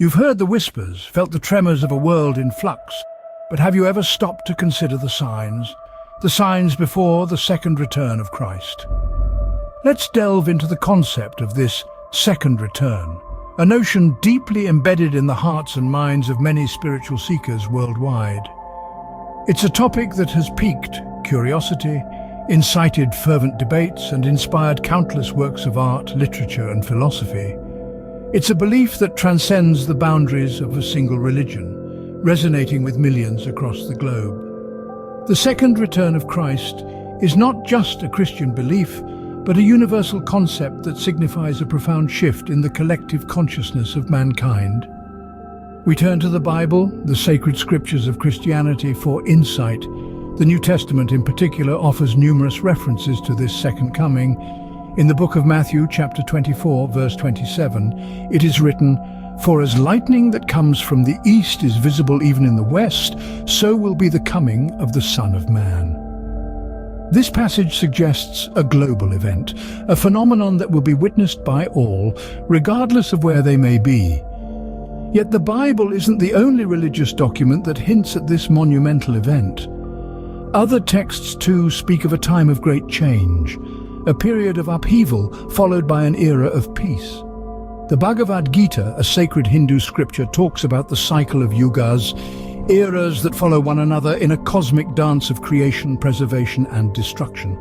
You've heard the whispers, felt the tremors of a world in flux, but have you ever stopped to consider the signs? The signs before the second return of Christ. Let's delve into the concept of this second return, a notion deeply embedded in the hearts and minds of many spiritual seekers worldwide. It's a topic that has piqued curiosity, incited fervent debates, and inspired countless works of art, literature, and philosophy. It's a belief that transcends the boundaries of a single religion, resonating with millions across the globe. The second return of Christ is not just a Christian belief, but a universal concept that signifies a profound shift in the collective consciousness of mankind. We turn to the Bible, the sacred scriptures of Christianity, for insight. The New Testament in particular offers numerous references to this second coming. In the book of Matthew, chapter 24, verse 27, it is written, "For as lightning that comes from the east is visible even in the west, so will be the coming of the Son of Man." This passage suggests a global event, a phenomenon that will be witnessed by all, regardless of where they may be. Yet the Bible isn't the only religious document that hints at this monumental event. Other texts too speak of a time of great change, a period of upheaval followed by an era of peace. The Bhagavad Gita, a sacred Hindu scripture, talks about the cycle of yugas, eras that follow one another in a cosmic dance of creation, preservation, and destruction.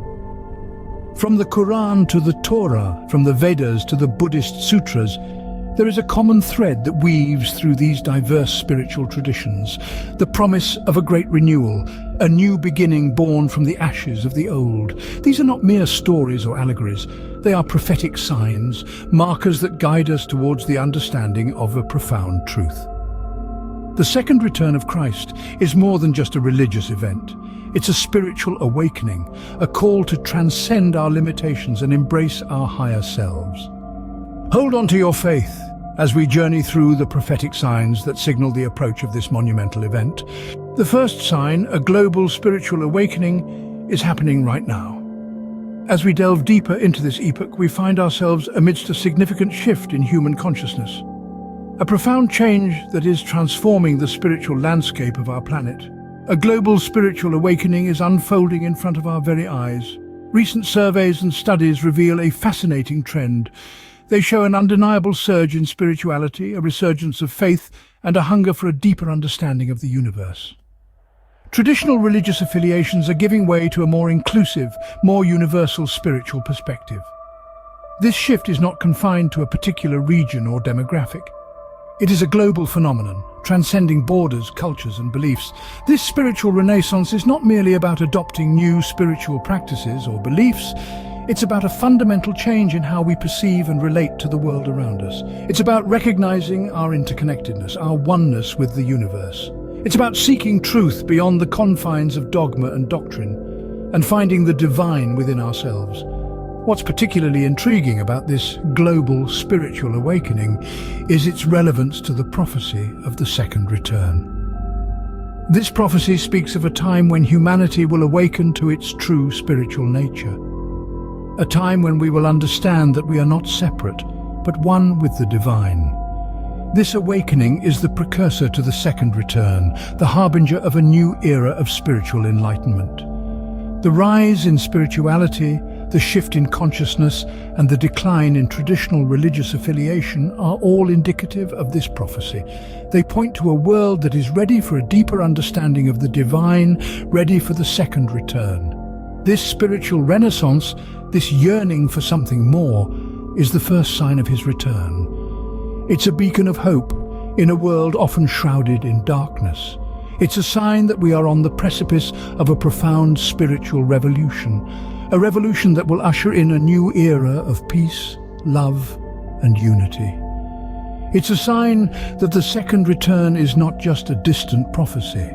From the Quran to the Torah, from the Vedas to the Buddhist sutras, there is a common thread that weaves through these diverse spiritual traditions, the promise of a great renewal, a new beginning born from the ashes of the old. These are not mere stories or allegories. They are prophetic signs, markers that guide us towards the understanding of a profound truth. The second return of Christ is more than just a religious event. It's a spiritual awakening, a call to transcend our limitations and embrace our higher selves. Hold on to your faith as we journey through the prophetic signs that signal the approach of this monumental event. The first sign, a global spiritual awakening, is happening right now. As we delve deeper into this epoch, we find ourselves amidst a significant shift in human consciousness. A profound change that is transforming the spiritual landscape of our planet. A global spiritual awakening is unfolding in front of our very eyes. Recent surveys and studies reveal a fascinating trend. They show an undeniable surge in spirituality, a resurgence of faith, and a hunger for a deeper understanding of the universe. Traditional religious affiliations are giving way to a more inclusive, more universal spiritual perspective. This shift is not confined to a particular region or demographic. It is a global phenomenon, transcending borders, cultures, and beliefs. This spiritual renaissance is not merely about adopting new spiritual practices or beliefs. It's about a fundamental change in how we perceive and relate to the world around us. It's about recognizing our interconnectedness, our oneness with the universe. It's about seeking truth beyond the confines of dogma and doctrine, and finding the divine within ourselves. What's particularly intriguing about this global spiritual awakening is its relevance to the prophecy of the second return. This prophecy speaks of a time when humanity will awaken to its true spiritual nature. A time when we will understand that we are not separate, but one with the divine. This awakening is the precursor to the second return, the harbinger of a new era of spiritual enlightenment. The rise in spirituality, the shift in consciousness, and the decline in traditional religious affiliation are all indicative of this prophecy. They point to a world that is ready for a deeper understanding of the divine, ready for the second return. This spiritual renaissance, this yearning for something more, is the first sign of his return. It's a beacon of hope in a world often shrouded in darkness. It's a sign that we are on the precipice of a profound spiritual revolution, a revolution that will usher in a new era of peace, love, and unity. It's a sign that the second return is not just a distant prophecy,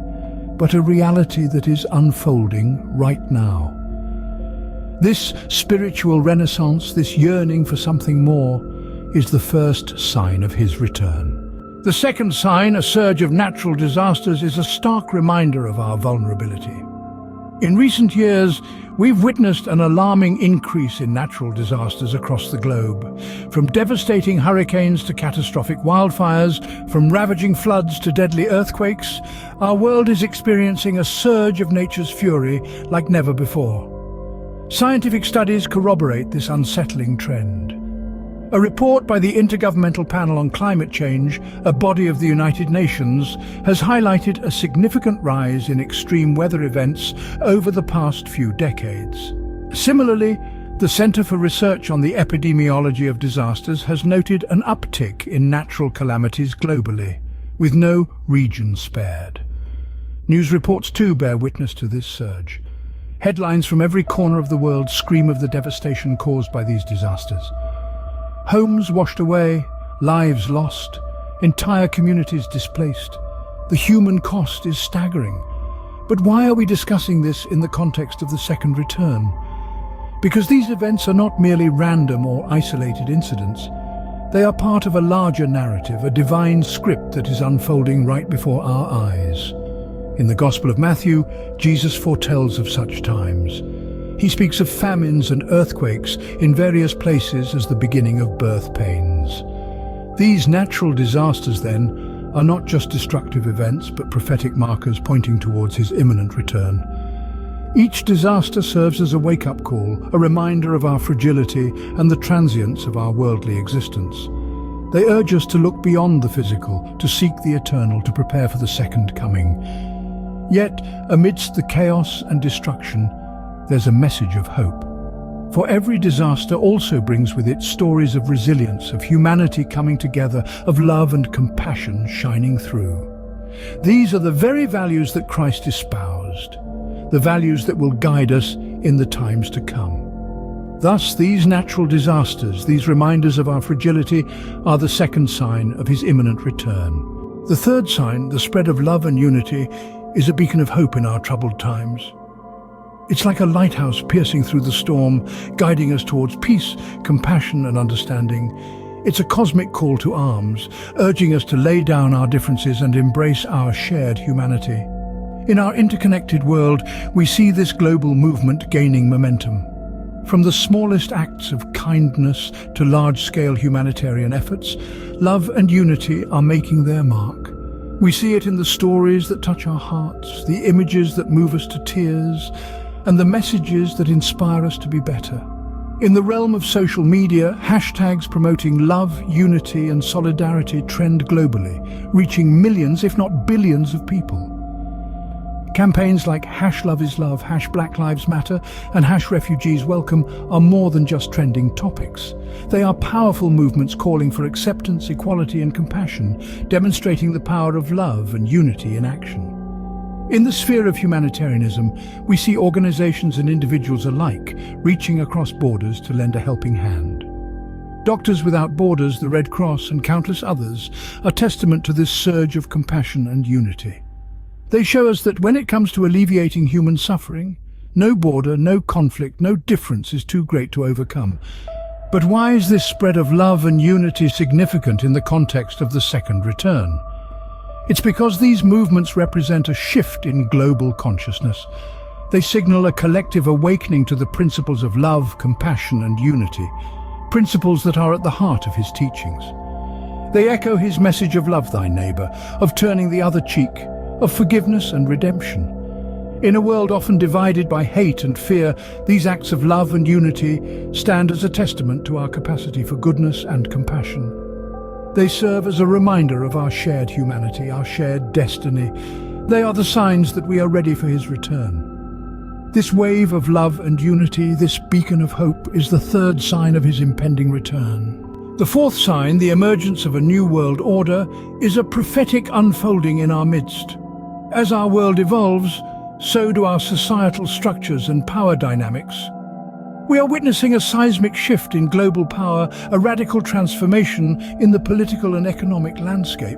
but a reality that is unfolding right now. This spiritual renaissance, this yearning for something more, is the first sign of his return. The second sign, a surge of natural disasters, is a stark reminder of our vulnerability. In recent years, we've witnessed an alarming increase in natural disasters across the globe. From devastating hurricanes to catastrophic wildfires, from ravaging floods to deadly earthquakes, our world is experiencing a surge of nature's fury like never before. Scientific studies corroborate this unsettling trend. A report by the Intergovernmental Panel on Climate Change, a body of the United Nations, has highlighted a significant rise in extreme weather events over the past few decades. Similarly, the Center for Research on the Epidemiology of Disasters has noted an uptick in natural calamities globally, with no region spared. News reports too bear witness to this surge. Headlines from every corner of the world scream of the devastation caused by these disasters. Homes washed away, lives lost, entire communities displaced. The human cost is staggering. But why are we discussing this in the context of the second return? Because these events are not merely random or isolated incidents. They are part of a larger narrative, a divine script that is unfolding right before our eyes. In the Gospel of Matthew, Jesus foretells of such times. He speaks of famines and earthquakes in various places as the beginning of birth pains. These natural disasters, then, are not just destructive events but prophetic markers pointing towards his imminent return. Each disaster serves as a wake-up call, a reminder of our fragility and the transience of our worldly existence. They urge us to look beyond the physical, to seek the eternal, to prepare for the second coming. Yet, amidst the chaos and destruction, there's a message of hope. For every disaster also brings with it stories of resilience, of humanity coming together, of love and compassion shining through. These are the very values that Christ espoused, the values that will guide us in the times to come. Thus, these natural disasters, these reminders of our fragility, are the second sign of his imminent return. The third sign, the spread of love and unity, is a beacon of hope in our troubled times. It's like a lighthouse piercing through the storm, guiding us towards peace, compassion and understanding. It's a cosmic call to arms, urging us to lay down our differences and embrace our shared humanity. In our interconnected world, we see this global movement gaining momentum. From the smallest acts of kindness to large-scale humanitarian efforts, love and unity are making their mark. We see it in the stories that touch our hearts, the images that move us to tears, and the messages that inspire us to be better. In the realm of social media, hashtags promoting love, unity and solidarity trend globally, reaching millions, if not billions of people. Campaigns like #LoveIsLove, #BlackLivesMatter and #RefugeesWelcome are more than just trending topics. They are powerful movements calling for acceptance, equality and compassion, demonstrating the power of love and unity in action. In the sphere of humanitarianism, we see organizations and individuals alike reaching across borders to lend a helping hand. Doctors Without Borders, the Red Cross and countless others are testament to this surge of compassion and unity. They show us that when it comes to alleviating human suffering, no border, no conflict, no difference is too great to overcome. But why is this spread of love and unity significant in the context of the second return? It's because these movements represent a shift in global consciousness. They signal a collective awakening to the principles of love, compassion and unity, principles that are at the heart of his teachings. They echo his message of love thy neighbor, of turning the other cheek, of forgiveness and redemption. In a world often divided by hate and fear, these acts of love and unity stand as a testament to our capacity for goodness and compassion. They serve as a reminder of our shared humanity, our shared destiny. They are the signs that we are ready for his return. This wave of love and unity, this beacon of hope, is the third sign of his impending return. The fourth sign, the emergence of a new world order, is a prophetic unfolding in our midst. As our world evolves, so do our societal structures and power dynamics. We are witnessing a seismic shift in global power, a radical transformation in the political and economic landscape.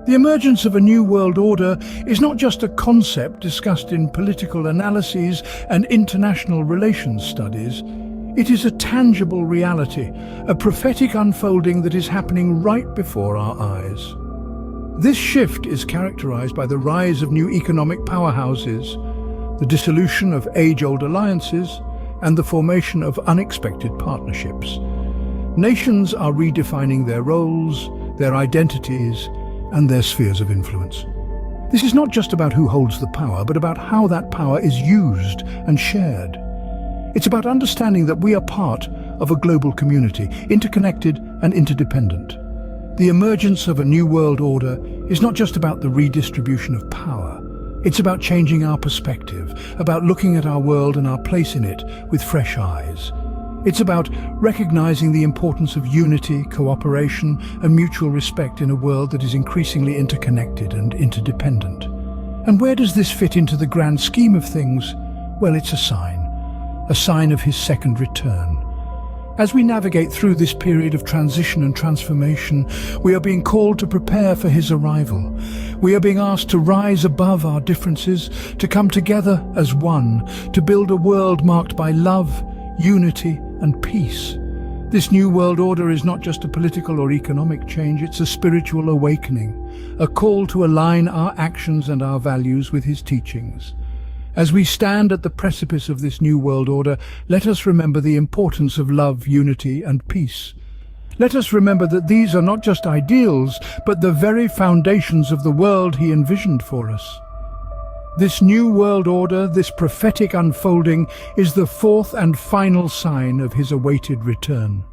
The emergence of a new world order is not just a concept discussed in political analyses and international relations studies. It is a tangible reality, a prophetic unfolding that is happening right before our eyes. This shift is characterized by the rise of new economic powerhouses. the dissolution of age-old alliances, and the formation of unexpected partnerships. Nations are redefining their roles, their identities, and their spheres of influence. This is not just about who holds the power, but about how that power is used and shared. It's about understanding that we are part of a global community, interconnected and interdependent. The emergence of a new world order is not just about the redistribution of power. It's about changing our perspective, about looking at our world and our place in it with fresh eyes. It's about recognizing the importance of unity, cooperation, and mutual respect in a world that is increasingly interconnected and interdependent. And where does this fit into the grand scheme of things? Well, it's a sign of his second return. As we navigate through this period of transition and transformation, we are being called to prepare for his arrival. We are being asked to rise above our differences, to come together as one, to build a world marked by love, unity, and peace. This new world order is not just a political or economic change, it's a spiritual awakening, a call to align our actions and our values with his teachings. As we stand at the precipice of this new world order, let us remember the importance of love, unity, and peace. Let us remember that these are not just ideals, but the very foundations of the world he envisioned for us. This new world order, this prophetic unfolding, is the fourth and final sign of his awaited return.